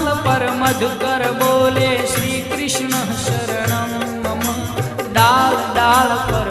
कमल पर मधुकर बोले श्री कृष्ण शरणम मम। डाल डाल पर